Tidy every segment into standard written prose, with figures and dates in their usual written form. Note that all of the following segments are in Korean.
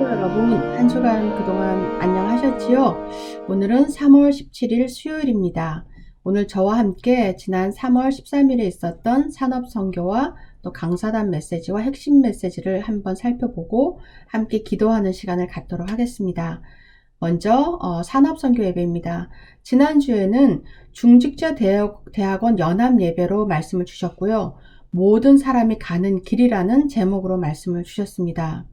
여러분, 한 주간 그동안 안녕하셨지요? 오늘은 3월 17일 수요일입니다. 오늘 저와 함께 지난 3월 13일에 있었던 산업선교와 또 강사단 메시지와 핵심 메시지를 한번 살펴보고 함께 기도하는 시간을 갖도록 하겠습니다. 먼저 산업선교 예배입니다. 지난주에는 중직자 대학원 연합 예배로 말씀을 주셨고요. 모든 사람이 가는 길이라는 제목으로 말씀을 주셨습니다.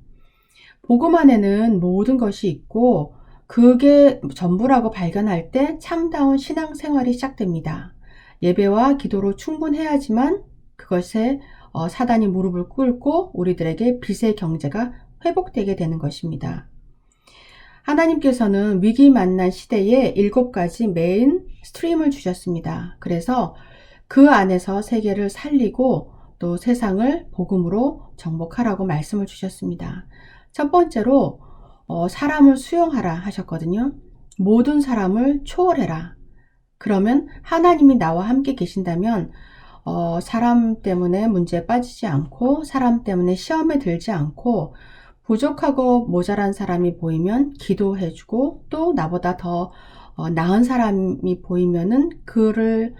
복음 안에는 모든 것이 있고 그게 전부라고 발견할 때 참다운 신앙생활이 시작됩니다. 예배와 기도로 충분해야지만 그것에 사단이 무릎을 꿇고 우리들에게 빚의 경제가 회복되게 되는 것입니다. 하나님께서는 위기 만난 시대에 7가지 메인 스트림을 주셨습니다. 그래서 그 안에서 세계를 살리고 또 세상을 복음으로 정복하라고 말씀을 주셨습니다. 첫 번째로 사람을 수용하라 하셨거든요. 모든 사람을 초월해라. 그러면 하나님이 나와 함께 계신다면 사람 때문에 문제에 빠지지 않고 사람 때문에 시험에 들지 않고 부족하고 모자란 사람이 보이면 기도해주고 또 나보다 더 나은 사람이 보이면은 그를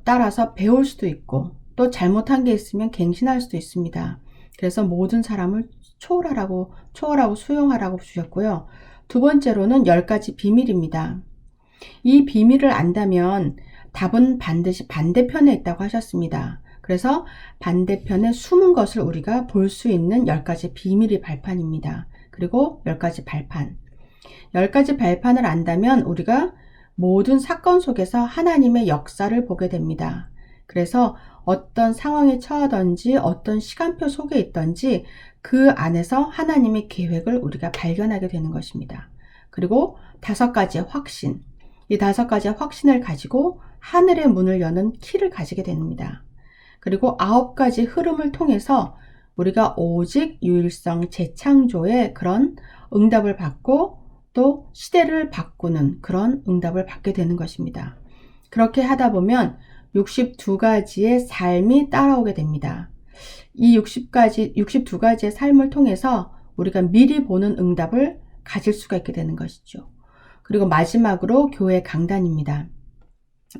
따라서 배울 수도 있고 또 잘못한 게 있으면 갱신할 수도 있습니다. 그래서 모든 사람을 초월하고 수용하라고 주셨고요. 두 번째로는 10가지 비밀입니다. 이 비밀을 안다면 답은 반드시 반대편에 있다고 하셨습니다. 그래서 반대편에 숨은 것을 우리가 볼 수 있는 10가지 비밀이 발판입니다. 그리고 10가지 발판. 10가지 발판을 안다면 우리가 모든 사건 속에서 하나님의 역사를 보게 됩니다. 그래서 어떤 상황에 처하든지 어떤 시간표 속에 있든지 그 안에서 하나님의 계획을 우리가 발견하게 되는 것입니다. 그리고 5가지의 확신. 이 5가지의 확신을 가지고 하늘의 문을 여는 키를 가지게 됩니다. 그리고 9가지 흐름을 통해서 우리가 오직 유일성 재창조의 그런 응답을 받고 또 시대를 바꾸는 그런 응답을 받게 되는 것입니다. 그렇게 하다 보면 62가지의 삶이 따라오게 됩니다. 이 62가지의 삶을 통해서 우리가 미리 보는 응답을 가질 수가 있게 되는 것이죠. 그리고 마지막으로 교회 강단입니다.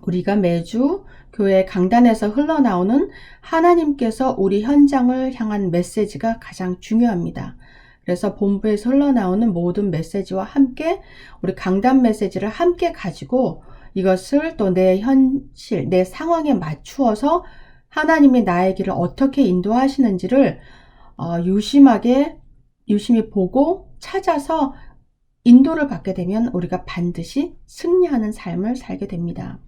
우리가 매주 교회 강단에서 흘러나오는 하나님께서 우리 현장을 향한 메시지가 가장 중요합니다. 그래서 본부에서 흘러나오는 모든 메시지와 함께 우리 강단 메시지를 함께 가지고 이것을 또 내 현실, 내 상황에 맞추어서 하나님이 나의 길을 어떻게 인도하시는지를 유심히 보고 찾아서 인도를 받게 되면 우리가 반드시 승리하는 삶을 살게 됩니다.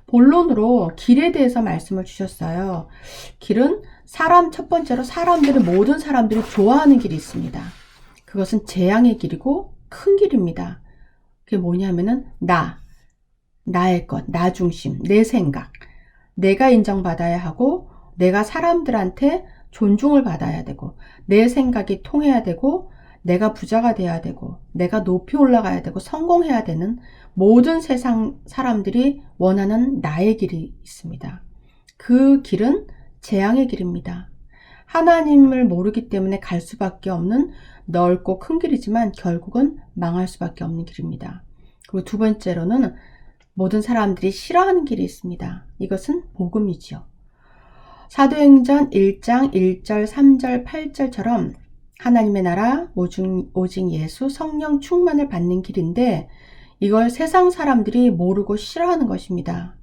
본론으로 길에 대해서 말씀을 주셨어요. 길은 첫 번째로 모든 사람들이 좋아하는 길이 있습니다. 그것은 재앙의 길이고 큰 길입니다. 그게 뭐냐면은 나의 것, 나 중심, 내 생각, 내가 인정받아야 하고 내가 사람들한테 존중을 받아야 되고 내 생각이 통해야 되고 내가 부자가 돼야 되고 내가 높이 올라가야 되고 성공해야 되는 모든 세상 사람들이 원하는 나의 길이 있습니다. 그 길은 재앙의 길입니다. 하나님을 모르기 때문에 갈 수밖에 없는 넓고 큰 길이지만 결국은 망할 수밖에 없는 길입니다. 그리고 두 번째로는 모든 사람들이 싫어하는 길이 있습니다. 이것은 복음이지요. 사도행전 1장 1절, 3절, 8절처럼 하나님의 나라, 오직 예수, 성령 충만을 받는 길인데 이걸 세상 사람들이 모르고 싫어하는 것입니다.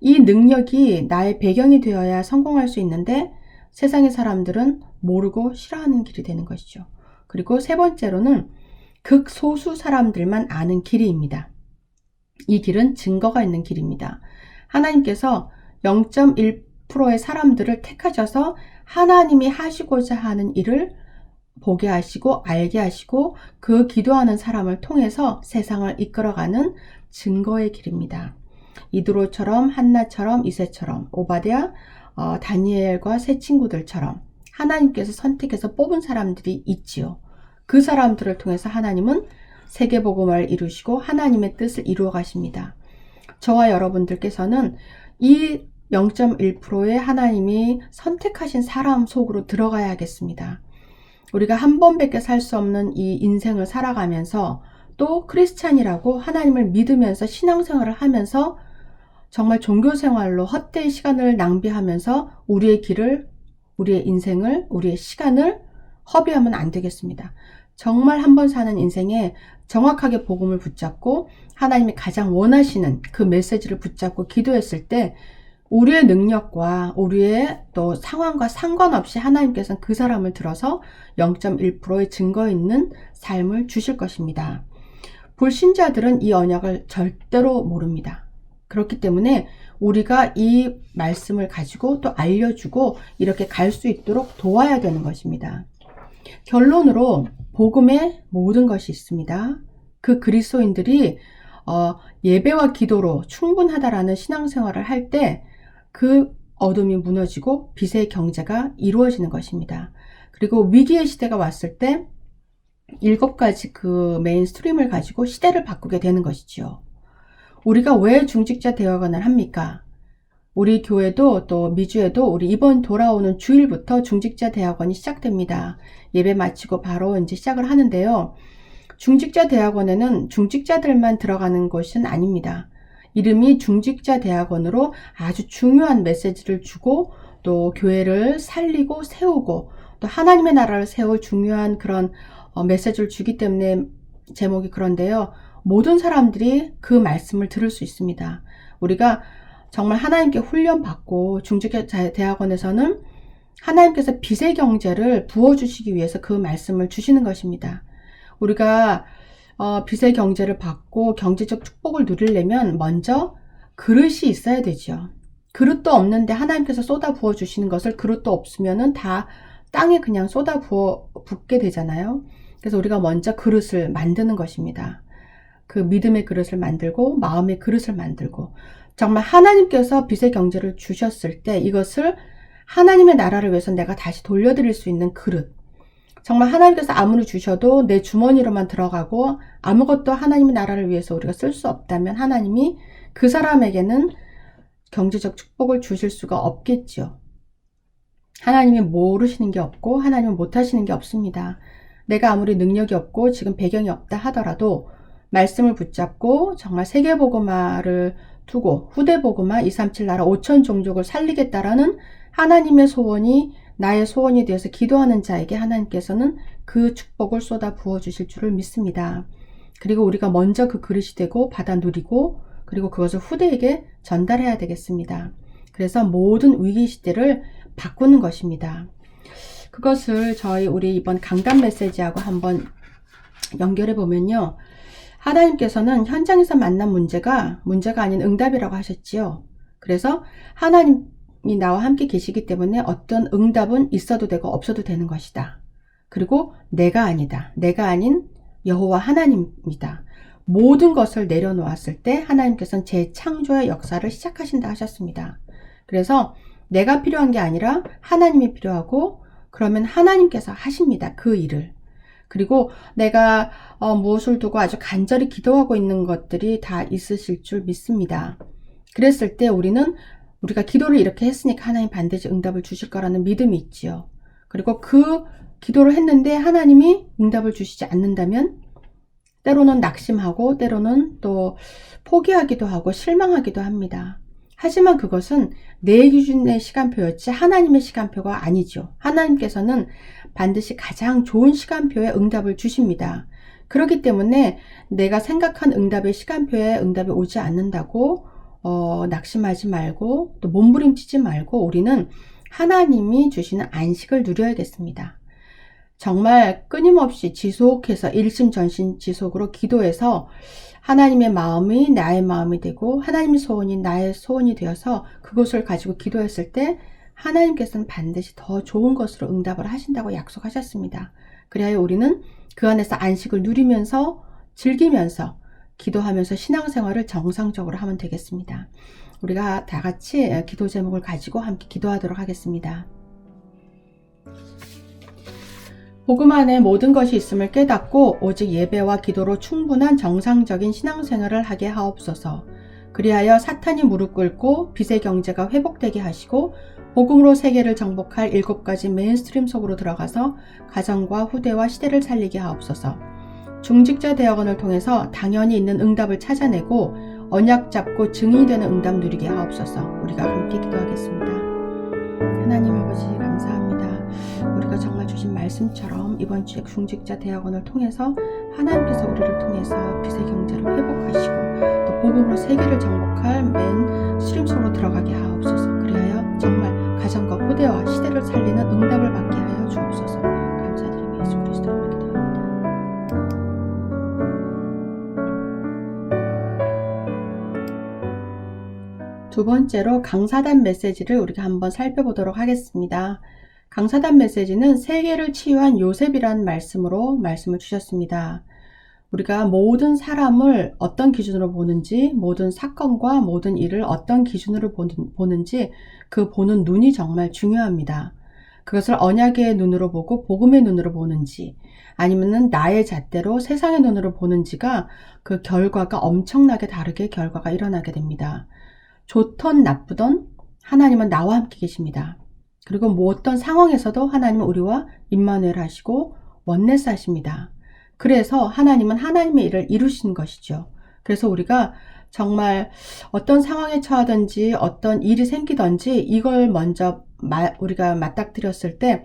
이 능력이 나의 배경이 되어야 성공할 수 있는데 세상의 사람들은 모르고 싫어하는 길이 되는 것이죠. 그리고 세 번째로는 극소수 사람들만 아는 길이입니다. 이 길은 증거가 있는 길입니다. 하나님께서 0.1%의 사람들을 택하셔서 하나님이 하시고자 하는 일을 보게 하시고 알게 하시고 그 기도하는 사람을 통해서 세상을 이끌어가는 증거의 길입니다. 이드로처럼 한나처럼 이새처럼 오바댜, 다니엘과 세 친구들처럼 하나님께서 선택해서 뽑은 사람들이 있지요. 그 사람들을 통해서 하나님은 세계복음을 이루시고 하나님의 뜻을 이루어 가십니다. 저와 여러분들께서는 이 0.1%의 하나님이 선택하신 사람 속으로 들어가야 하겠습니다. 우리가 한 번밖에 살 수 없는 이 인생을 살아가면서 또 크리스찬이라고 하나님을 믿으면서 신앙생활을 하면서 정말 종교생활로 헛되이 시간을 낭비하면서 우리의 길을, 우리의 인생을, 우리의 시간을 허비하면 안 되겠습니다. 정말 한 번 사는 인생에 정확하게 복음을 붙잡고 하나님이 가장 원하시는 그 메시지를 붙잡고 기도했을 때 우리의 능력과 우리의 또 상황과 상관없이 하나님께서는 그 사람을 들어서 0.1%의 증거 있는 삶을 주실 것입니다. 불신자들은 이 언약을 절대로 모릅니다. 그렇기 때문에 우리가 이 말씀을 가지고 또 알려주고 이렇게 갈 수 있도록 도와야 되는 것입니다. 결론으로 복음에 모든 것이 있습니다. 그 그리스도인들이 예배와 기도로 충분하다라는 신앙생활을 할 때 그 어둠이 무너지고 빛의 경제가 이루어지는 것입니다. 그리고 위기의 시대가 왔을 때 7가지 그 메인스트림을 가지고 시대를 바꾸게 되는 것이죠. 우리가 왜 중직자 대학원을 합니까? 우리 교회도 또 미주에도 우리 이번 돌아오는 주일부터 중직자 대학원이 시작됩니다. 예배 마치고 바로 이제 시작을 하는데요. 중직자 대학원에는 중직자들만 들어가는 것은 아닙니다. 이름이 중직자 대학원으로 아주 중요한 메시지를 주고 또 교회를 살리고 세우고 또 하나님의 나라를 세울 중요한 그런 메시지를 주기 때문에 제목이 그런데요. 모든 사람들이 그 말씀을 들을 수 있습니다. 우리가 정말 하나님께 훈련받고 중직자 대학원에서는 하나님께서 빛의 경제를 부어주시기 위해서 그 말씀을 주시는 것입니다. 우리가 빛의 경제를 받고 경제적 축복을 누리려면 먼저 그릇이 있어야 되죠. 그릇도 없는데 하나님께서 쏟아 부어주시는 것을 그릇도 없으면은 다 땅에 그냥 쏟아 붓게 되잖아요. 그래서 우리가 먼저 그릇을 만드는 것입니다. 그 믿음의 그릇을 만들고 마음의 그릇을 만들고 정말 하나님께서 빛의 경제를 주셨을 때 이것을 하나님의 나라를 위해서 내가 다시 돌려드릴 수 있는 그릇. 정말 하나님께서 아무리 주셔도 내 주머니로만 들어가고 아무것도 하나님의 나라를 위해서 우리가 쓸 수 없다면 하나님이 그 사람에게는 경제적 축복을 주실 수가 없겠죠. 하나님이 모르시는 게 없고 하나님은 못하시는 게 없습니다. 내가 아무리 능력이 없고 지금 배경이 없다 하더라도 말씀을 붙잡고 정말 세계복음화를 두고 후대복음화 237 나라 5천 종족을 살리겠다라는 하나님의 소원이 나의 소원이 되어서 기도하는 자에게 하나님께서는 그 축복을 쏟아 부어주실 줄을 믿습니다. 그리고 우리가 먼저 그 그릇이 되고 받아 누리고 그리고 그것을 후대에게 전달해야 되겠습니다. 그래서 모든 위기 시대를 바꾸는 것입니다. 그것을 우리 이번 강단 메시지하고 한번 연결해 보면요. 하나님께서는 현장에서 만난 문제가 아닌 응답이라고 하셨지요. 그래서 하나님이 나와 함께 계시기 때문에 어떤 응답은 있어도 되고 없어도 되는 것이다. 그리고 내가 아니다. 내가 아닌 여호와 하나님입니다. 모든 것을 내려놓았을 때 하나님께서는 재창조의 역사를 시작하신다 하셨습니다. 그래서 내가 필요한 게 아니라 하나님이 필요하고 그러면 하나님께서 하십니다. 그 일을. 그리고 내가 무엇을 두고 아주 간절히 기도하고 있는 것들이 다 있으실 줄 믿습니다. 그랬을 때 우리가 기도를 이렇게 했으니까 하나님 반드시 응답을 주실 거라는 믿음이 있지요. 그리고 그 기도를 했는데 하나님이 응답을 주시지 않는다면 때로는 낙심하고 때로는 또 포기하기도 하고 실망하기도 합니다. 하지만 그것은 내 기준의 시간표였지 하나님의 시간표가 아니죠. 하나님께서는 반드시 가장 좋은 시간표에 응답을 주십니다. 그렇기 때문에 내가 생각한 응답의 시간표에 응답이 오지 않는다고 낙심하지 말고 또 몸부림치지 말고 우리는 하나님이 주시는 안식을 누려야겠습니다. 정말 끊임없이 지속해서 일심전심지속으로 기도해서 하나님의 마음이 나의 마음이 되고 하나님의 소원이 나의 소원이 되어서 그것을 가지고 기도했을 때 하나님께서는 반드시 더 좋은 것으로 응답을 하신다고 약속하셨습니다. 그래야 우리는 그 안에서 안식을 누리면서 즐기면서 기도하면서 신앙생활을 정상적으로 하면 되겠습니다. 우리가 다 같이 기도 제목을 가지고 함께 기도하도록 하겠습니다. 복음 안에 모든 것이 있음을 깨닫고 오직 예배와 기도로 충분한 정상적인 신앙생활을 하게 하옵소서. 그리하여 사탄이 무릎 꿇고 빛의 경제가 회복되게 하시고 복음으로 세계를 정복할 7가지 메인스트림 속으로 들어가서 가정과 후대와 시대를 살리게 하옵소서. 중직자 대학원을 통해서 당연히 있는 응답을 찾아내고 언약 잡고 증인이 되는 응답 누리게 하옵소서. 우리가 함께 기도하겠습니다. 하나님 아버지 감사합니다. 우리가 정말 주신 말씀처럼 이번 주에 중직자 대학원을 통해서 하나님께서 우리를 통해서 빛의 경제를 회복하시고 또 복음으로 세계를 정복할 맨 스트림 속으로 들어가게 하옵소서. 그리하여 정말 가정과 후대와 시대를 살리는 응답을 받게 하여 주옵소서. 감사드리며 예수 그리스도로 기도합니다. 두 번째로 강사단 메시지를 우리가 한번 살펴보도록 하겠습니다. 강사단 메시지는 세계를 치유한 요셉이라는 말씀으로 말씀을 주셨습니다. 우리가 모든 사람을 어떤 기준으로 보는지, 모든 사건과 모든 일을 어떤 기준으로 보는지 그 보는 눈이 정말 중요합니다. 그것을 언약의 눈으로 보고 복음의 눈으로 보는지 아니면은 나의 잣대로 세상의 눈으로 보는지가 그 결과가 엄청나게 다르게 결과가 일어나게 됩니다. 좋던 나쁘던 하나님은 나와 함께 계십니다. 그리고 뭐 어떤 상황에서도 하나님은 우리와 임마누엘 하시고 원네스 하십니다. 그래서 하나님은 하나님의 일을 이루신 것이죠. 그래서 우리가 정말 어떤 상황에 처하든지 어떤 일이 생기든지 이걸 먼저 우리가 맞닥뜨렸을 때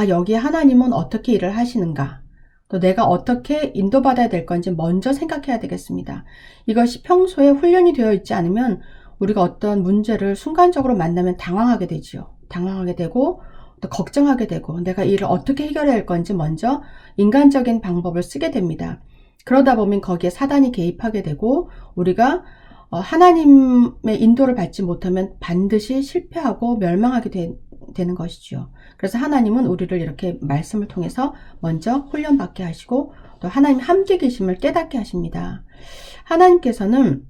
여기에 하나님은 어떻게 일을 하시는가, 또 내가 어떻게 인도받아야 될 건지 먼저 생각해야 되겠습니다. 이것이 평소에 훈련이 되어 있지 않으면 우리가 어떤 문제를 순간적으로 만나면 당황하게 되지요. 당황하게 되고 또 걱정하게 되고 내가 이를 어떻게 해결해야 할 건지 먼저 인간적인 방법을 쓰게 됩니다. 그러다 보면 거기에 사단이 개입하게 되고 우리가 하나님의 인도를 받지 못하면 반드시 실패하고 멸망하게 되는 것이죠. 그래서 하나님은 우리를 이렇게 말씀을 통해서 먼저 훈련받게 하시고 또 하나님 함께 계심을 깨닫게 하십니다. 하나님께서는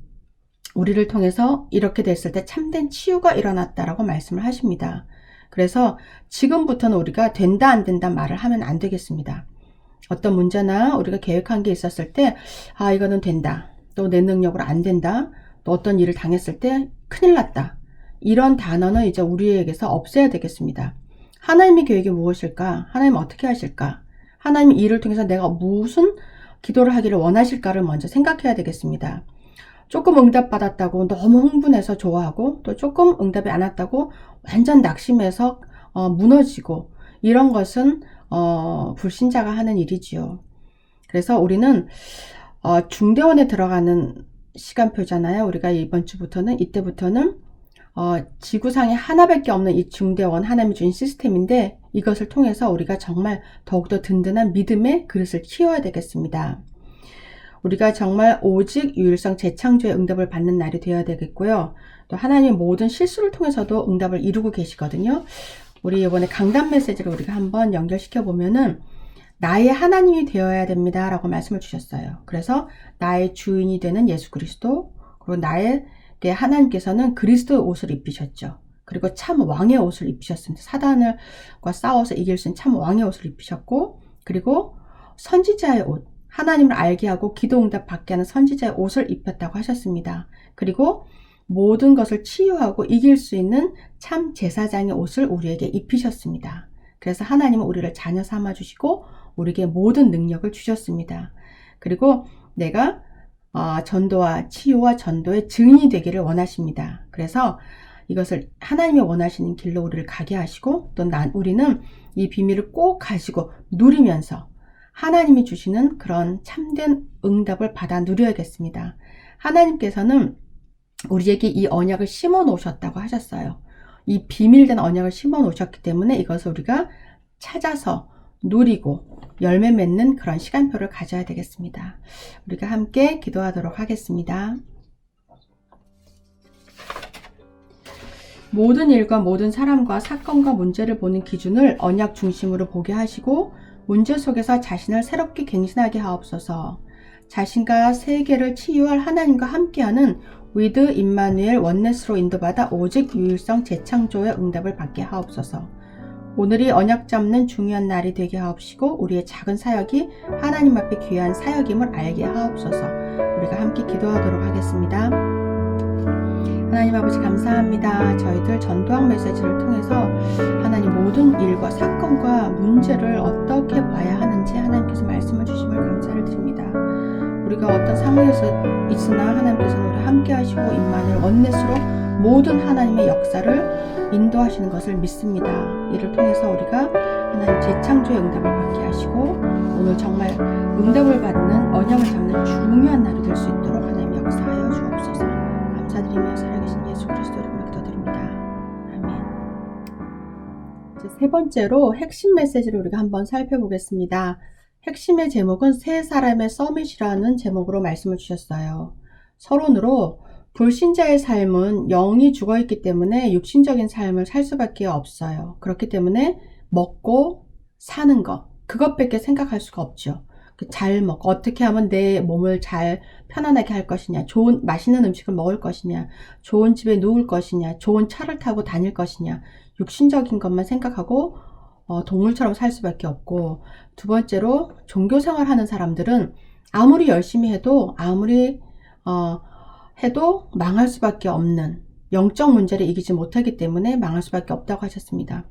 우리를 통해서 이렇게 됐을 때 참된 치유가 일어났다라고 말씀을 하십니다. 그래서 지금부터는 우리가 된다 안 된다 말을 하면 안 되겠습니다. 어떤 문제나 우리가 계획한 게 있었을 때 이거는 된다, 또 내 능력으로 안 된다, 또 어떤 일을 당했을 때 큰일 났다, 이런 단어는 이제 우리에게서 없애야 되겠습니다. 하나님의 계획이 무엇일까? 하나님은 어떻게 하실까? 하나님의 일을 통해서 내가 무슨 기도를 하기를 원하실까를 먼저 생각해야 되겠습니다. 조금 응답받았다고 너무 흥분해서 좋아하고 또 조금 응답이 안 왔다고 완전 낙심해서 무너지고 이런 것은 불신자가 하는 일이지요. 그래서 우리는 중대원에 들어가는 시간표잖아요. 우리가 이번 주부터는 이때부터는 지구상에 하나밖에 없는 이 중대원, 하나님이 주신 시스템인데 이것을 통해서 우리가 정말 더욱더 든든한 믿음의 그릇을 키워야 되겠습니다. 우리가 정말 오직 유일성 재창조의 응답을 받는 날이 되어야 되겠고요. 또 하나님의 모든 실수를 통해서도 응답을 이루고 계시거든요. 우리 이번에 강단 메시지를 우리가 한번 연결시켜 보면은 나의 하나님이 되어야 됩니다 라고 말씀을 주셨어요. 그래서 나의 주인이 되는 예수 그리스도, 그리고 나에게 하나님께서는 그리스도의 옷을 입히셨죠. 그리고 참 왕의 옷을 입히셨습니다. 사단과 싸워서 이길 수 있는 참 왕의 옷을 입히셨고, 그리고 선지자의 옷, 하나님을 알게 하고 기도응답 받게 하는 선지자의 옷을 입혔다고 하셨습니다. 그리고 모든 것을 치유하고 이길 수 있는 참 제사장의 옷을 우리에게 입히셨습니다. 그래서 하나님은 우리를 자녀 삼아주시고 우리에게 모든 능력을 주셨습니다. 그리고 내가 전도와 치유와 전도의 증인이 되기를 원하십니다. 그래서 이것을 하나님이 원하시는 길로 우리를 가게 하시고 또 우리는 이 비밀을 꼭 가지고 누리면서 하나님이 주시는 그런 참된 응답을 받아 누려야겠습니다. 하나님께서는 우리에게 이 언약을 심어 놓으셨다고 하셨어요. 이 비밀된 언약을 심어 놓으셨기 때문에 이것을 우리가 찾아서 누리고 열매 맺는 그런 시간표를 가져야 되겠습니다. 우리가 함께 기도하도록 하겠습니다. 모든 일과 모든 사람과 사건과 문제를 보는 기준을 언약 중심으로 보게 하시고 문제 속에서 자신을 새롭게 갱신하게 하옵소서. 자신과 세계를 치유할 하나님과 함께하는 위드 임마누엘 원네스로 인도받아 오직 유일성 재창조의 응답을 받게 하옵소서. 오늘이 언약 잡는 중요한 날이 되게 하옵시고 우리의 작은 사역이 하나님 앞에 귀한 사역임을 알게 하옵소서. 우리가 함께 기도하도록 하겠습니다. 하나님 아버지 감사합니다. 저희들 전도학 메시지를 통해서 하나님 모든 일과 사건과 문제를 어떻게 봐야 하는지 하나님께서 말씀을 주심을 감사를 드립니다. 우리가 어떤 상황에서 있으나 하나님께서는 우리 함께 하시고 임마누엘 원넷으로 모든 하나님의 역사를 인도하시는 것을 믿습니다. 이를 통해서 우리가 하나님 재창조의 응답을 받게 하시고 오늘 정말 응답을 받는 언약을 잡는 중요한 날이 될 수 있도록 하나님 역사하여 주옵소서. 감사드리며 살아계신 예수 그리스도 이름으로 기도드립니다. 아멘. 이제 세 번째로 핵심 메시지를 우리가 한번 살펴보겠습니다. 핵심의 제목은 세 사람의 서밋이라는 제목으로 말씀을 주셨어요. 서론으로 불신자의 삶은 영이 죽어있기 때문에 육신적인 삶을 살 수밖에 없어요. 그렇기 때문에 먹고 사는 것, 그것밖에 생각할 수가 없죠. 잘 먹고 어떻게 하면 내 몸을 잘 편안하게 할 것이냐, 좋은 맛있는 음식을 먹을 것이냐, 좋은 집에 누울 것이냐, 좋은 차를 타고 다닐 것이냐, 육신적인 것만 생각하고 동물처럼 살 수밖에 없고, 두 번째로 종교생활하는 사람들은 아무리 열심히 해도 해도 망할 수밖에 없는 영적 문제를 이기지 못하기 때문에 망할 수밖에 없다고 하셨습니다.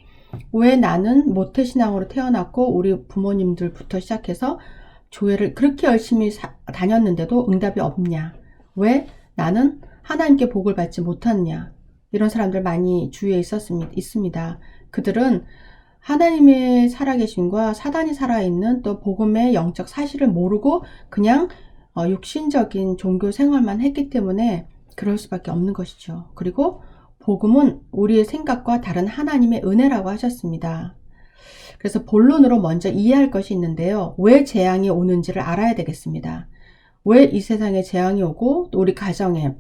왜 나는 모태신앙으로 태어났고 우리 부모님들부터 시작해서 교회를 그렇게 열심히 다녔는데도 응답이 없냐? 왜 나는 하나님께 복을 받지 못했냐? 이런 사람들 많이 주위에 있습니다. 그들은 하나님의 살아계심과 사단이 살아있는 또 복음의 영적 사실을 모르고 그냥 육신적인 종교 생활만 했기 때문에 그럴 수밖에 없는 것이죠. 그리고 복음은 우리의 생각과 다른 하나님의 은혜라고 하셨습니다. 그래서 본론으로 먼저 이해할 것이 있는데요. 왜 재앙이 오는지를 알아야 되겠습니다. 왜 이 세상에 재앙이 오고 또 우리 가정에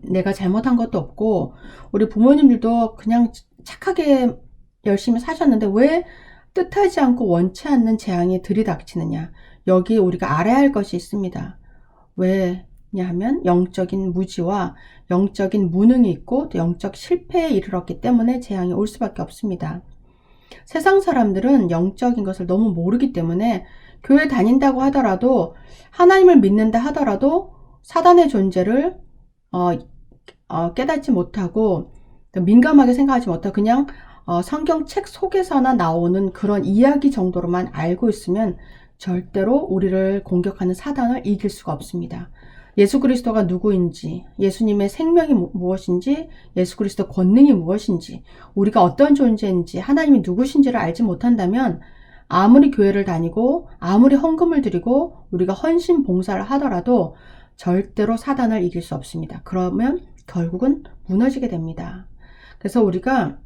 내가 잘못한 것도 없고 우리 부모님들도 그냥 착하게 열심히 사셨는데 왜 뜻하지 않고 원치 않는 재앙이 들이닥치느냐. 여기 우리가 알아야 할 것이 있습니다. 왜냐 하면 영적인 무지와 영적인 무능이 있고 또 영적 실패에 이르렀기 때문에 재앙이 올 수밖에 없습니다. 세상 사람들은 영적인 것을 너무 모르기 때문에 교회 다닌다고 하더라도 하나님을 믿는다 하더라도 사단의 존재를 깨닫지 못하고 민감하게 생각하지 못하고 그냥 성경책 속에서나 나오는 그런 이야기 정도로만 알고 있으면 절대로 우리를 공격하는 사단을 이길 수가 없습니다. 예수 그리스도가 누구인지, 예수님의 생명이 무엇인지, 예수 그리스도 권능이 무엇인지, 우리가 어떤 존재인지, 하나님이 누구신지를 알지 못한다면 아무리 교회를 다니고 아무리 헌금을 드리고 우리가 헌신 봉사를 하더라도 절대로 사단을 이길 수 없습니다. 그러면 결국은 무너지게 됩니다. 그래서 우리가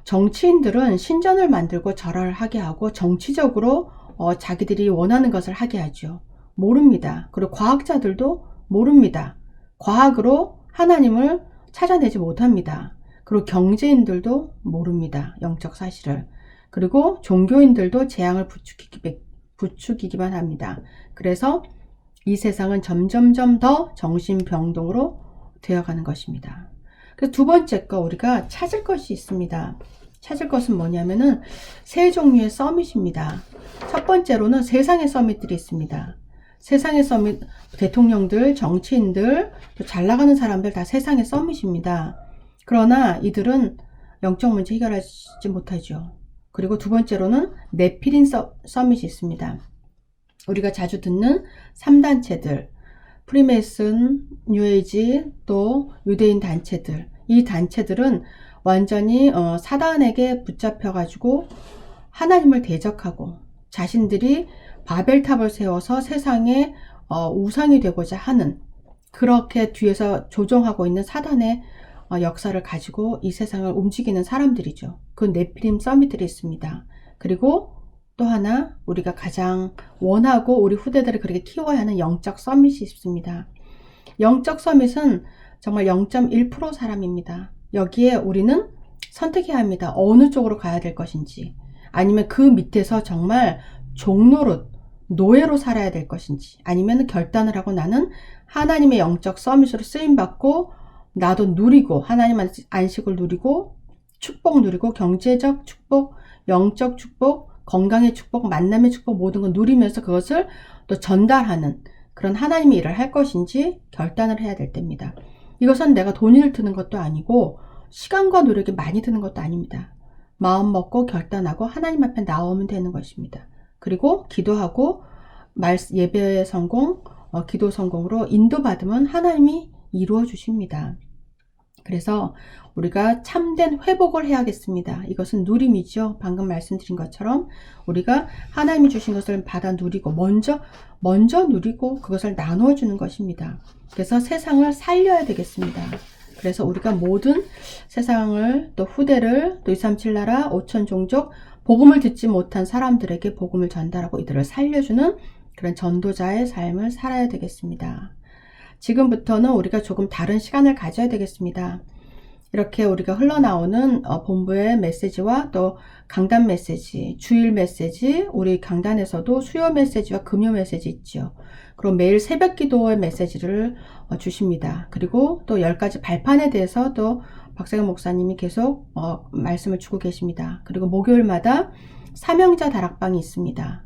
정치인들은 신전을 만들고 절을 하게 하고 정치적으로 자기들이 원하는 것을 하게 하죠. 모릅니다. 그리고 과학자들도 모릅니다. 과학으로 하나님을 찾아내지 못합니다. 그리고 경제인들도 모릅니다. 영적 사실을. 그리고 종교인들도 재앙을 부추기기만 합니다. 그래서 이 세상은 점점점 더 정신병동으로 되어가는 것입니다. 그래서 두 번째 거 우리가 찾을 것이 있습니다. 찾을 것은 뭐냐면은 세 종류의 서밋입니다. 첫 번째로는 세상의 서밋들이 있습니다. 세상의 서밋, 대통령들, 정치인들, 또 잘 나가는 사람들 다 세상의 서밋입니다. 그러나 이들은 영적 문제 해결하지 못하죠. 그리고 두 번째로는 네피린 서밋이 있습니다. 우리가 자주 듣는 3단체들, 프리메이슨, 뉴에이지, 또 유대인 단체들, 이 단체들은 완전히 사단에게 붙잡혀가지고 하나님을 대적하고 자신들이 바벨탑을 세워서 세상에 우상이 되고자 하는 그렇게 뒤에서 조종하고 있는 사단의 역사를 가지고 이 세상을 움직이는 사람들이죠. 그 네피림 서밋들이 있습니다. 그리고 또 하나 우리가 가장 원하고 우리 후대들을 그렇게 키워야 하는 영적 서밋이 있습니다. 영적 서밋은 정말 0.1% 사람입니다. 여기에 우리는 선택해야 합니다. 어느 쪽으로 가야 될 것인지 아니면 그 밑에서 정말 종노릇 노예로 살아야 될 것인지 아니면 결단을 하고 나는 하나님의 영적 서밋으로 쓰임받고 나도 누리고 하나님 안식을 누리고 축복 누리고 경제적 축복, 영적 축복, 건강의 축복, 만남의 축복 모든 걸 누리면서 그것을 또 전달하는 그런 하나님의 일을 할 것인지 결단을 해야 될 때입니다. 이것은 내가 돈을 드는 것도 아니고 시간과 노력이 많이 드는 것도 아닙니다. 마음 먹고 결단하고 하나님 앞에 나오면 되는 것입니다. 그리고 기도하고 예배 성공, 기도 성공으로 인도받으면 하나님이 이루어 주십니다. 그래서 우리가 참된 회복을 해야겠습니다. 이것은 누림이죠. 방금 말씀드린 것처럼 우리가 하나님이 주신 것을 받아 누리고 먼저 누리고 그것을 나누어 주는 것입니다. 그래서 세상을 살려야 되겠습니다. 그래서 우리가 모든 세상을 또 후대를 또 237 나라 5천 종족 복음을 듣지 못한 사람들에게 복음을 전달하고 이들을 살려주는 그런 전도자의 삶을 살아야 되겠습니다. 지금부터는 우리가 조금 다른 시간을 가져야 되겠습니다. 이렇게 우리가 흘러나오는 본부의 메시지와 또 강단 메시지, 주일 메시지, 우리 강단에서도 수요 메시지와 금요 메시지 있죠. 그리고 매일 새벽 기도의 메시지를 주십니다. 그리고 또 10가지 발판에 대해서 또 박세경 목사님이 계속 말씀을 주고 계십니다. 그리고 목요일마다 사명자 다락방이 있습니다.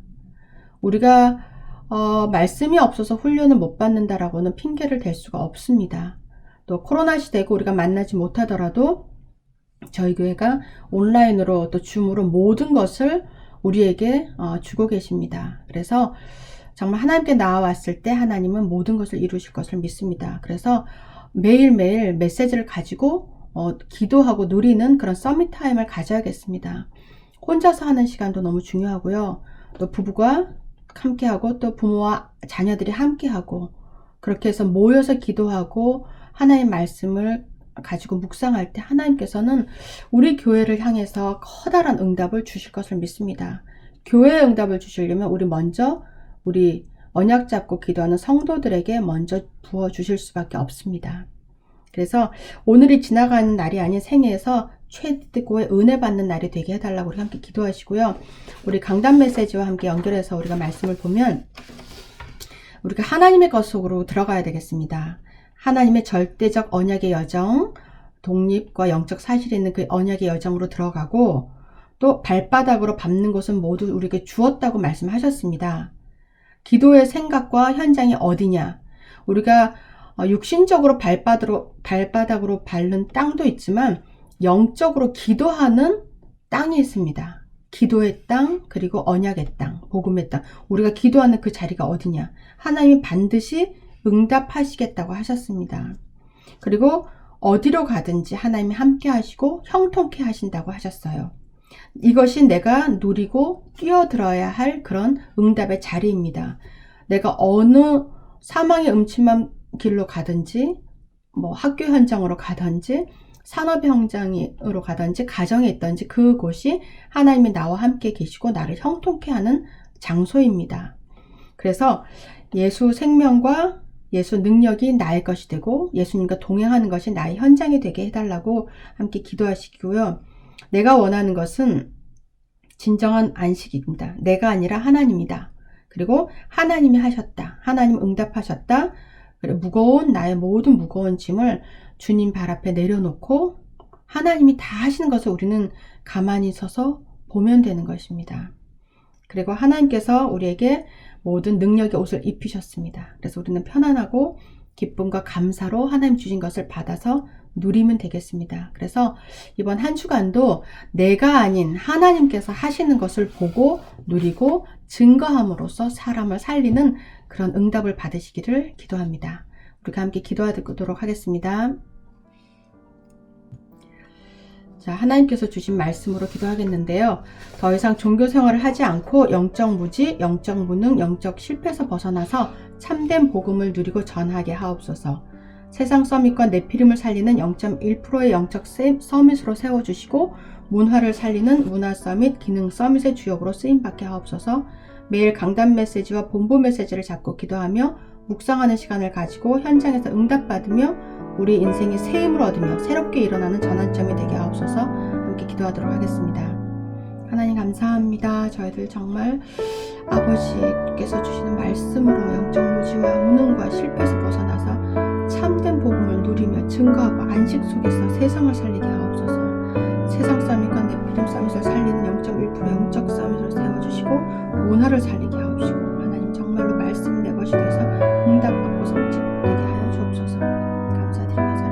우리가 말씀이 없어서 훈련을 못 받는다라고는 핑계를 댈 수가 없습니다. 또 코로나 시대고 우리가 만나지 못하더라도 저희 교회가 온라인으로 또 줌으로 모든 것을 우리에게 주고 계십니다. 그래서 정말 하나님께 나와왔을 때 하나님은 모든 것을 이루실 것을 믿습니다. 그래서 매일매일 메시지를 가지고 기도하고 누리는 그런 서밋 타임을 가져야겠습니다. 혼자서 하는 시간도 너무 중요하고요. 또 부부가 함께하고 또 부모와 자녀들이 함께하고 그렇게 해서 모여서 기도하고 하나님의 말씀을 가지고 묵상할 때 하나님께서는 우리 교회를 향해서 커다란 응답을 주실 것을 믿습니다. 교회의 응답을 주시려면 우리 언약 잡고 기도하는 성도들에게 먼저 부어주실 수밖에 없습니다. 그래서 오늘이 지나가는 날이 아닌 생애에서 최고의 은혜 받는 날이 되게 해달라고 우리 함께 기도하시고요. 우리 강단 메시지와 함께 연결해서 우리가 말씀을 보면 우리가 하나님의 것 속으로 들어가야 되겠습니다. 하나님의 절대적 언약의 여정, 독립과 영적 사실이 있는 그 언약의 여정으로 들어가고 또 발바닥으로 밟는 것은 모두 우리에게 주었다고 말씀하셨습니다. 기도의 생각과 현장이 어디냐? 우리가 육신적으로 발바닥으로 밟는 땅도 있지만 영적으로 기도하는 땅이 있습니다. 기도의 땅, 그리고 언약의 땅, 복음의 땅. 우리가 기도하는 그 자리가 어디냐? 하나님이 반드시 응답하시겠다고 하셨습니다. 그리고 어디로 가든지 하나님이 함께 하시고 형통케 하신다고 하셨어요. 이것이 내가 누리고 뛰어들어야 할 그런 응답의 자리입니다. 내가 어느 사망의 음침한 길로 가든지 학교 현장으로 가든지 산업 현장으로 가든지 가정에 있든지 그곳이 하나님이 나와 함께 계시고 나를 형통케 하는 장소입니다. 그래서 예수 생명과 예수 능력이 나의 것이 되고 예수님과 동행하는 것이 나의 현장이 되게 해달라고 함께 기도하시고요. 내가 원하는 것은 진정한 안식입니다. 내가 아니라 하나님이다. 그리고 하나님이 하셨다. 하나님 응답하셨다. 그리고 나의 모든 무거운 짐을 주님 발 앞에 내려놓고 하나님이 다 하시는 것을 우리는 가만히 서서 보면 되는 것입니다. 그리고 하나님께서 우리에게 모든 능력의 옷을 입히셨습니다. 그래서 우리는 편안하고 기쁨과 감사로 하나님 주신 것을 받아서 누리면 되겠습니다. 그래서 이번 한 주간도 내가 아닌 하나님께서 하시는 것을 보고 누리고 증거함으로써 사람을 살리는 그런 응답을 받으시기를 기도합니다. 우리가 함께 기도하도록 하겠습니다. 자, 하나님께서 주신 말씀으로 기도하겠는데요. 더 이상 종교 생활을 하지 않고 영적 무지, 영적 무능, 영적 실패에서 벗어나서 참된 복음을 누리고 전하게 하옵소서. 세상 서밋과 네피림을 살리는 0.1%의 영적 서밋으로 세워주시고 문화를 살리는 문화 서밋, 기능 서밋의 주역으로 쓰임받게 하옵소서. 매일 강단 메시지와 본부 메시지를 잡고 기도하며 묵상하는 시간을 가지고 현장에서 응답받으며 우리 인생이 새 힘을 얻으며 새롭게 일어나는 전환점이 되게 하옵소서. 함께 기도하도록 하겠습니다. 하나님 감사합니다. 저희들 정말 아버지께서 주시는 말씀으로 영적 무지와 무능과 실패에서 벗어나서 참된 복음을 누리며 증거하고 안식 속에서 세상을 살리게 하옵소서. 세상 서밋과 네피림 서밋을 살리는 0.1% 영적 서밋을 세워주시고 문화를 살리게 하옵시고 하나님 정말로 말씀 내 것이 되어서 응답받고 성취되게 하여 주옵소서. 감사드리면서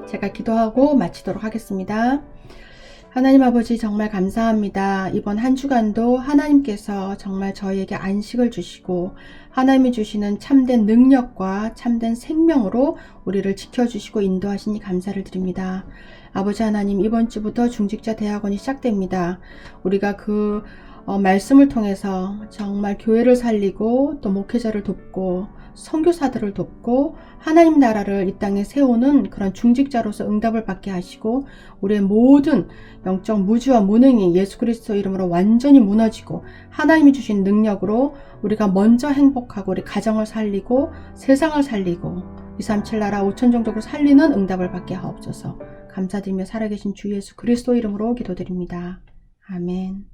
제가 기도하고 마치도록 하겠습니다. 하나님 아버지 정말 감사합니다. 이번 한 주간도 하나님께서 정말 저희에게 안식을 주시고 하나님이 주시는 참된 능력과 참된 생명으로 우리를 지켜주시고 인도하시니 감사를 드립니다. 아버지 하나님, 이번 주부터 중직자 대학원이 시작됩니다. 우리가 그 말씀을 통해서 정말 교회를 살리고 또 목회자를 돕고 선교사들을 돕고 하나님 나라를 이 땅에 세우는 그런 중직자로서 응답을 받게 하시고 우리의 모든 영적 무지와 무능이 예수 그리스도 이름으로 완전히 무너지고 하나님이 주신 능력으로 우리가 먼저 행복하고 우리 가정을 살리고 세상을 살리고 237 나라 5천 종족을 살리는 응답을 받게 하옵소서. 감사드리며 살아계신 주 예수 그리스도 이름으로 기도드립니다. 아멘.